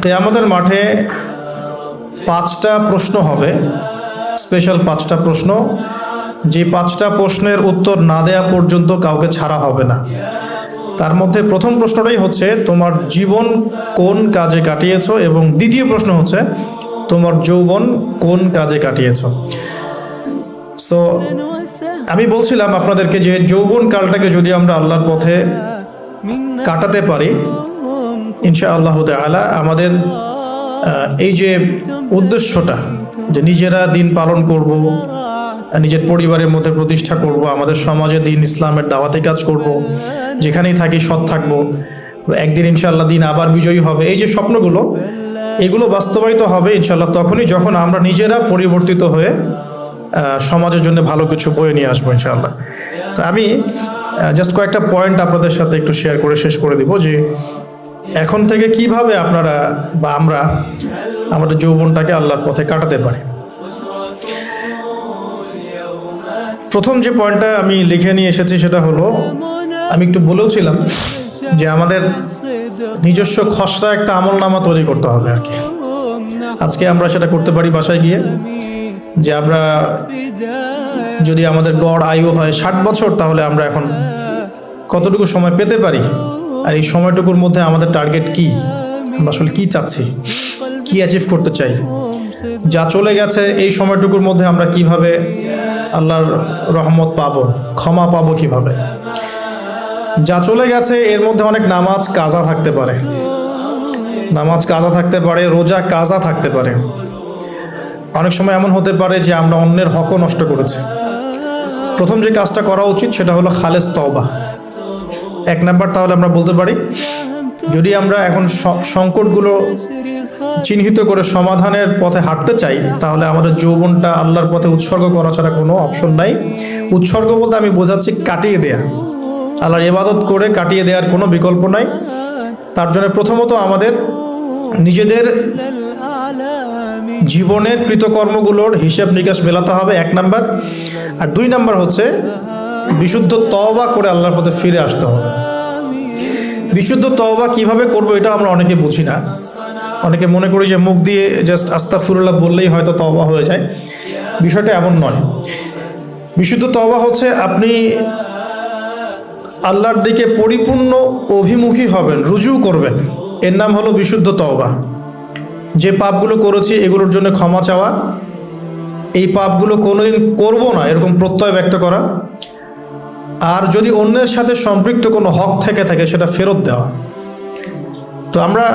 কিয়ামতের মাঠে 5টা প্রশ্ন হবে, স্পেশাল 5টা প্রশ্ন, যে 5টা প্রশ্নের উত্তর না দেয়া পর্যন্ত কাউকে ছাড়া হবে না। তার মধ্যে প্রথম প্রশ্নটাই হচ্ছে তোমার জীবন কোন কাজে কাটিয়েছো, এবং দ্বিতীয় প্রশ্ন হচ্ছে তোমার যৌবন কোন কাজে কাটিয়েছো। সো আমি বলছিলাম আপনাদেরকে যে যৌবন কালটাকে যদি আমরা আল্লাহর পথে কাটাতে পারি, ইনশাআল্লাহ তাআলা আমাদের এই যে উদ্দেশ্যটা, যে নিজেরা দিন পালন করব, নিজের পরিবারের মধ্যে প্রতিষ্ঠা করব, আমাদের সমাজে দিন ইসলামের দাওয়াতি কাজ করব, যেখানেই থাকি সৎ থাকবো, একদিন ইনশাআল্লাহ দিন আবার বিজয়ী হবে, এই যে স্বপ্নগুলো, এগুলো বাস্তবায়িত হবে ইনশাআল্লাহ তখনই যখন আমরা নিজেরা পরিবর্তিত হয়ে সমাজের জন্য ভালো কিছু বয়ে নিয়ে আসবো ইনশাআল্লাহ। তো আমি জাস্ট কয়েকটা পয়েন্ট আপনাদের সাথে একটু শেয়ার করে শেষ করে দিব, যে এখন থেকে কিভাবে আপনারা বা আমরা আমাদের যৌবনটাকে আল্লাহর পথে কাটাতে পারি। প্রথম যে পয়েন্টটা আমি লিখে নিয়ে এসেছি সেটা হলো, আমি একটু বলেওছিলাম যে আমাদের নিজস্ব খসড়া একটা আমলনামা তৈরি করতে হবে আর কি। আজকে আমরা সেটা করতে পারি বাসায় গিয়ে, যে আমরা যদি আমাদের গড় আয়ু হয় 60 বছর, তাহলে আমরা এখন কতটুকু সময় পেতে পারি, আর এই সময়টুকুর মধ্যে আমাদের টার্গেট কি, আমরা আসলে কি চাচ্ছি, কি অ্যাচিভ করতে চাই, যা চলে গেছে এই সময়টুকুর মধ্যে আমরা কিভাবে আল্লাহর রহমত পাবো, ক্ষমা পাবো কিভাবে। যা চলে গেছে এর মধ্যে অনেক নামাজ কাজা থাকতে পারে, রোজা কাজা থাকতে পারে। অনেক সময় এমন হতে পারে যে আমরা অন্যের হকও নষ্ট করেছি। প্রথম যে কাজটা করা উচিত সেটা হলো খালেস তওবা। 1 নাম্বার তাহলে আমরা বলতে পারি, যদি আমরা এখন সংকটগুলো চিহ্নিত করে সমাধানের পথে হাঁটতে চাই, তাহলে আমাদের যৌবনটা আল্লাহর পথে উৎসর্গ করা ছাড়া কোনো অপশন নাই। উৎসর্গ বলতে আমি বোঝাচ্ছি কাটিয়ে দেয়া, আল্লাহর ইবাদত করে কাটিয়ে দেওয়ার কোনো বিকল্প নাই। তার জন্য প্রথমত আমাদের নিজেদের জীবনের কৃতকর্মগুলোর হিসাব নিকাশ মেলাতে হবে, 1 নাম্বার। আর 2 নাম্বার হচ্ছে বিশুদ্ধ তওবা করে আল্লাহর পথে ফিরে আসতে হবে। বিশুদ্ধ তওবা কিভাবে করব এটা আমরা অনেকে বুঝি না। অনেকে মনে করি যে মুখ দিয়ে জাস্ট আস্তাগফিরুল্লাহ বললেই হয়তো তওবা হয়ে যায়। বিষয়টা এমন নয়। বিশুদ্ধ তওবা হচ্ছে আপনি আল্লাহর দিকে পরিপূর্ণ অভিমুখী হবেন, রুজু করবেন, এর নাম হলো বিশুদ্ধ তওবা। যে পাপগুলো করেছি এগুলোর জন্য ক্ষমা চাওয়া, এই পাপগুলো কোনোদিন করব না এরকম প্রত্যয় ব্যক্ত করা, আর যদি অন্যের সাথে সম্পৃক্ত কোনো হক থেকে থাকে সেটা ফেরত দেওয়া। তো আমরা